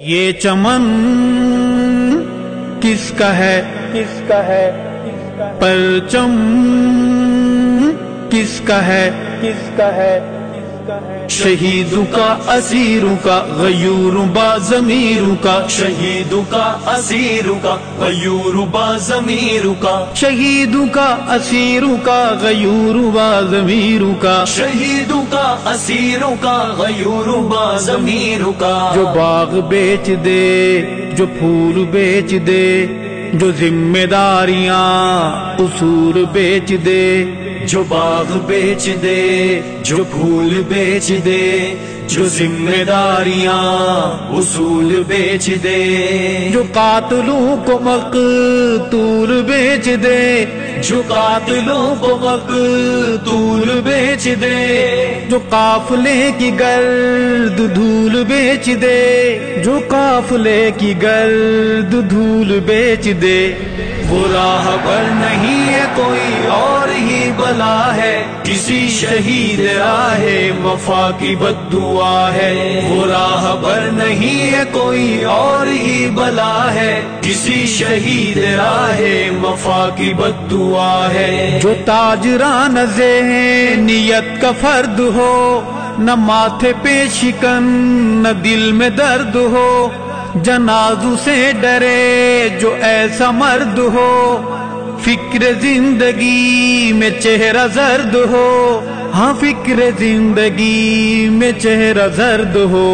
یہ چمن کس کا ہے، کس کا ہے، پرچم کس کا ہے، کس کا ہے، شہیدوں کا اسیروں کا غیور باضمیروں کا، شہیدوں کا اسیروں کا غیور باضمیروں کا، شہیدوں کا اسیروں کا غیور باضمیروں کا، شہیدوں کا اسیروں کا غیور باضمیروں کا، جو باغ بیچ دے، جو پھول بیچ دے، جو ذمہ داریاں اصول بیچ دے، جو باغ بیچ دے، جو پھول بیچ دے، جو ذمہ داریاں اصول بیچ دے، جو قاتلوں کو مقتول بیچ دے، جو قاتلوں کو مقتول بیچ دے، جو قافلے کی گرد دھول بیچ دے، جو قافلے کی گرد دھول بیچ دے، وہ راہ پر نہیں ہے کوئی اور ہی بلا ہے، کسی شہید راہ وفا کی بد دعا ہے، وہ راہ پر نہیں ہے کوئی اور ہی بلا ہے، کسی شہید راہ وفا کی بد دعا ہے، جو تاجران ذہنیت کا فرد ہو، نہ ماتھے پہ شکن نہ دل میں درد ہو، جنازوں سے ڈرے جو ایسا مرد ہو، فکر زندگی میں چہرہ زرد ہو، ہاں فکر زندگی میں چہرہ زرد ہو،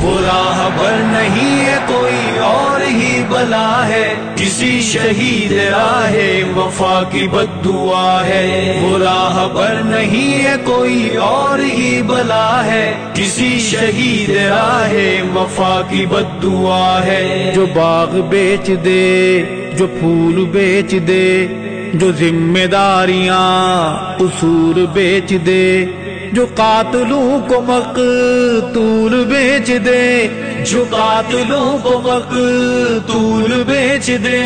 وہ راہ پر نہیں ہے کوئی اور ہی بلا ہے، کسی شہید راہ وفا کی بد دعا ہے، وہ راہ پر نہیں ہے کوئی اور ہی بلا ہے، کسی شہید راہ وفا کی بد دعا ہے، جو باغ بیچ دے، جو پھول بیچ دے، جو ذمہ داریاں اصول بیچ دے، جو قاتلوں کو مقتول بیچ دے، جو قاتلوں کو مقتول بیچ دے،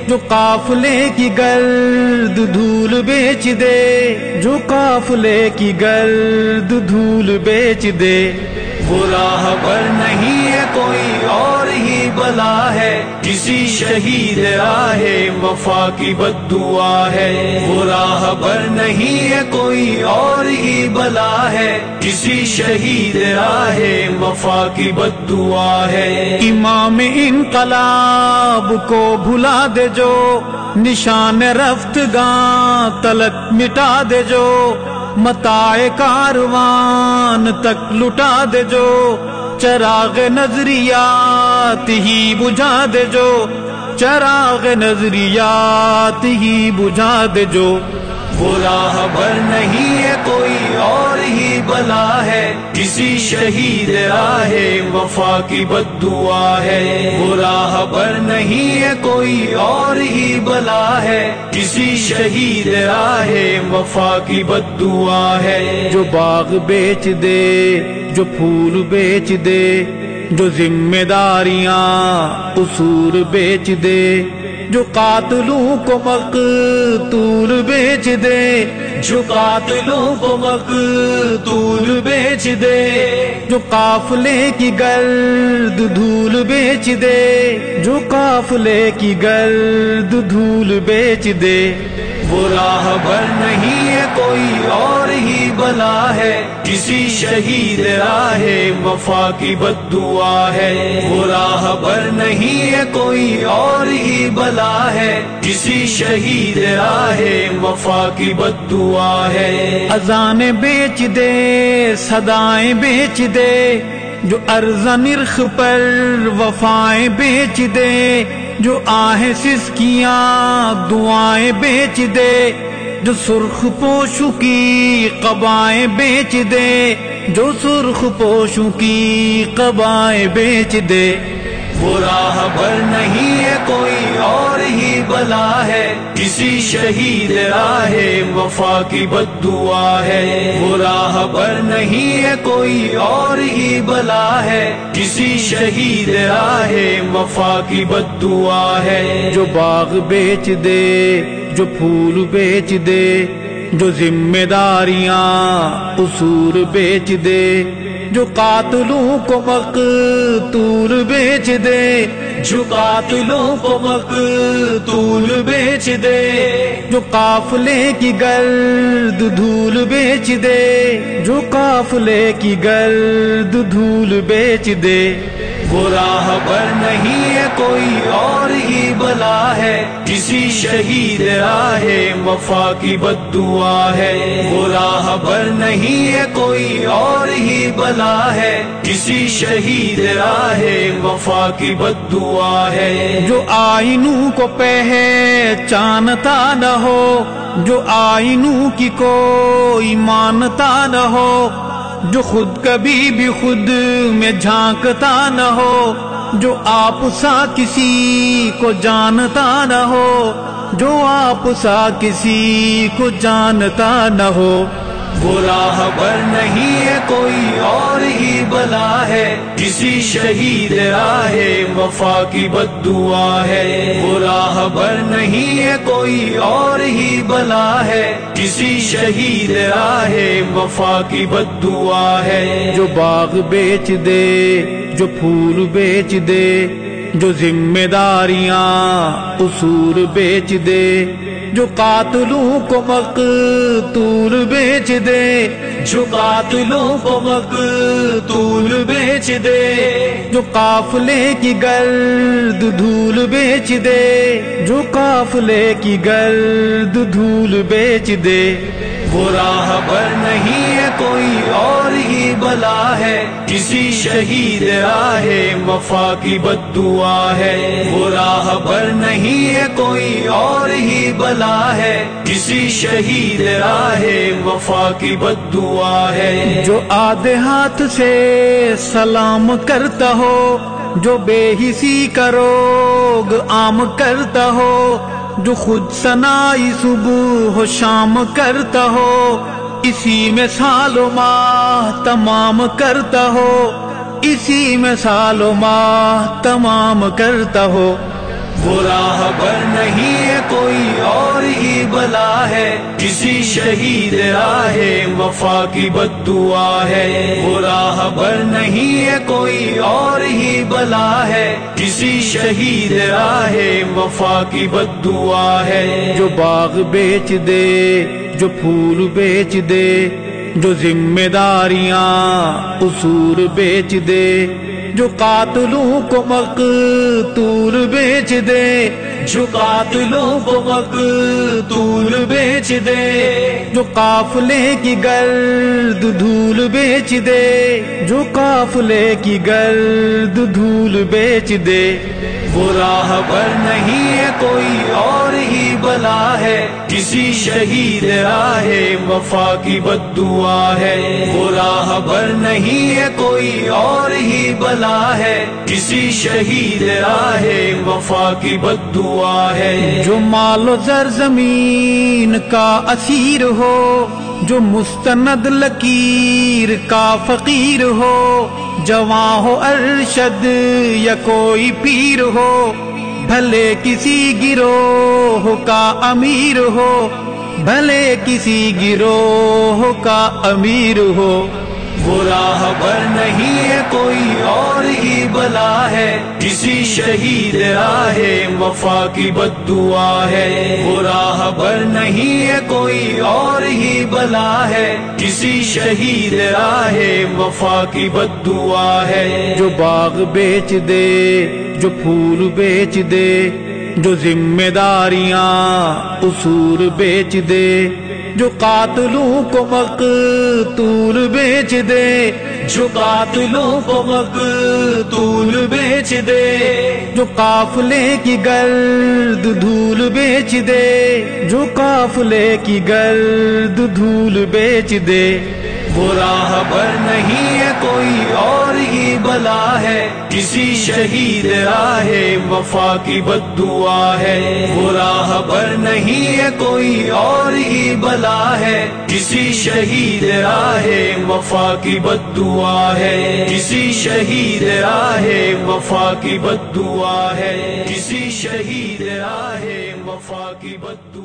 جو قافلے کی گرد دھول بیچ دے، جو قافلے کی گرد دھول بیچ دے، وہ راہ پر نہیں ہے کوئی اور ہی بلا ہے، کسی شہید راہ وفا کی بد دعا ہے، وہ راہ پر نہیں ہے کوئی اور ہی بلا ہے، کسی شہید راہ وفا کی بد دعا ہے، امام انقلاب کو بھلا دے جو، نشان رفتگاں تلک مٹا دے جو، متاع کاروان تک لٹا دے جو، چراغ نظریات ہی بجھا دے جو، چراغ نظریات ہی بجھا دے جو، وہ راہ پر نہیں ہے کوئی اور ہی بلا ہے، کسی شہید راہ وفا کی بد دعا ہے، وہ راہ پر نہیں ہے کوئی اور ہی بلا ہے، کسی شہید راہ وفا کی بد دعا ہے، جو باغ بیچ دے، جو پھول بیچ دے، جو ذمہ داریاں اصول بیچ دے، جو قاتلوں کو مقتول بیچ دے، جو قاتلوں کو مقتول بیچ دے، جو قافلے کی گرد دھول بیچ دے، جو قافلے کی گرد دھول بیچ دے، وہ راہ پر نہیں ہے کوئی اور ہی بلا ہے، کسی شہید راہ وفا کی بد دعا ہے، وہ راہ پر نہیں ہے کوئی اور ہی بلا ہے، کسی شہید راہ وفا کی بد دعا ہے، اذانیں بیچ دے، صدائیں بیچ دے، جو ارز نرخ پر وفائیں بیچ دے، جو آہیں سسکیاں دعائیں بیچ دے، جو سرخ پوشوں کی قبائیں بیچ دے، جو سرخ پوشوں کی قبائیں بیچ دے، وہ راہ پر نہیں ہے کوئی اور ہی بلا ہے، کسی شہید راہ وفا کی بد دعا ہے، وہ راہ پر نہیں ہے کوئی اور ہی بلا ہے، کسی شہید راہ وفا کی بد دعا ہے، جو باغ بیچ دے، جو پھول بیچ دے، جو ذمہ داریاں اصول بیچ دے، جو قاتلوں کو مقتول بیچ دے، جو قاتلوں کو مقتول بیچ دے، جو قافلے کی گرد دھول بیچ دے، جو قافلے کی گرد دھول بیچ دے، وہ راہبر نہیں ہے کوئی اور ہی بلا ہے، کسی شہید راہ وفا کی بد دعا ہے۔ وہ راہبر نہیں ہے کوئی اور ہی بلا ہے، کسی شہید راہ وفا کی بد دعا ہے۔ جو آئینوں کو پہچانتا نہ ہو، جو آئینوں کی کوئی مانتا نہ ہو، جو خود کبھی بھی خود میں جھانکتا نہ ہو، جو آپ سا کسی کو جانتا نہ ہو، جو آپ سا کسی کو جانتا نہ ہو، وہ راہبر نہیں ہے کوئی اور ہی بلا ہے، کسی شہید راہ وفا کی بد دعا ہے۔ وہ راہبر نہیں ہے کوئی اور ہی بلا ہے، کسی شہید راہ وفا کی بد دعا ہے۔ جو باغ بیچ دے، جو پھول بیچ دے، جو ذمہ داریاں قصور بیچ دے، جو قاتلوں کو مقتول بیچ دے، جو قاتلوں کو مقتول بیچ دے، جو قافلے کی گرد دھول بیچ دے، جو قافلے کی گرد دھول بیچ دے، وہ راہبر نہیں ہے کوئی اور ہی بلا ہے، کسی شہید راہ وفا کی بد دعا ہے۔ وہ راہبر نہیں ہے کوئی اور ہی بلا ہے، کسی شہید راہ وفا کی بد دعا ہے۔ جو آدھے ہاتھ سے سلام کرتا ہو، جو بے حسی کا روگ عام کرتا ہو، جو خود ثنائی صبح و شام کرتا ہو، اسی میں سال و ماہ تمام کرتا ہو، اسی میں سال و ماہ تمام کرتا ہو، وہ راہبر نہیں ہے کوئی اور ہی بلا ہے، کسی شہید راہ وفا کی بد دعا ہے۔ وہ راہبر نہیں ہے کوئی اور ہی بلا ہے، کسی شہید راہ وفا کی بد دعا ہے۔ جو باغ بیچ دے، جو پھول بیچ دے، جو ذمہ داریاں قصور بیچ دے، جو قاتلوں کو مقتول بیچ دے، جو قاتلوں کو مقتول بیچ دے، جو قافلے کی گرد دھول بیچ دے، جو قافلے کی گرد دھول بیچ دے، وہ راہبر نہیں ہے کوئی اور ہی بلا ہے، کسی شہید راہ وفا کی بد دعا ہے۔ وہ راہبر نہیں ہے کوئی اور ہی بلا ہے، کسی شہید راہ وفا کی بد دعا ہے۔ جو مال و زر زمین کا اسیر ہو، جو مستند لکیر کا فقیر ہو، جواں ہو ارشد یا کوئی پیر ہو، بھلے کسی گروہ کا امیر ہو، بھلے کسی گروہ کا امیر ہو، وہ راہبر نہیں ہے کوئی اور ہی بلا ہے، کسی شہید راہ وفا کی بد دعا ہے۔ وہ راہبر نہیں ہے کوئی اور ہی بلا ہے، کسی شہید راہ وفا کی بد دعا ہے۔ جو باغ بیچ دے، جو پھول بیچ دے، جو ذمہ داریاں قصور بیچ دے، جو قاتلوں کو مقتول بیچ دے، جو قاتلوں کو مقتول بیچ دے، جو قافلے کی گرد دھول بیچ دے، جو قافلے کی گرد دھول بیچ دے، وہ راہبر نہیں ہے کوئی اور ہی بلا ہے، کسی شہید راہ وفا کی بد دعا ہے۔ وہ راہبر نہیں ہے کوئی اور ہی بلا ہے، کسی شہید راہ وفا کی بد دعا ہے۔ کسی شہید راہ وفا کی بد دعا ہے، کسی شہید راہ وفا کی بد دعا ہے۔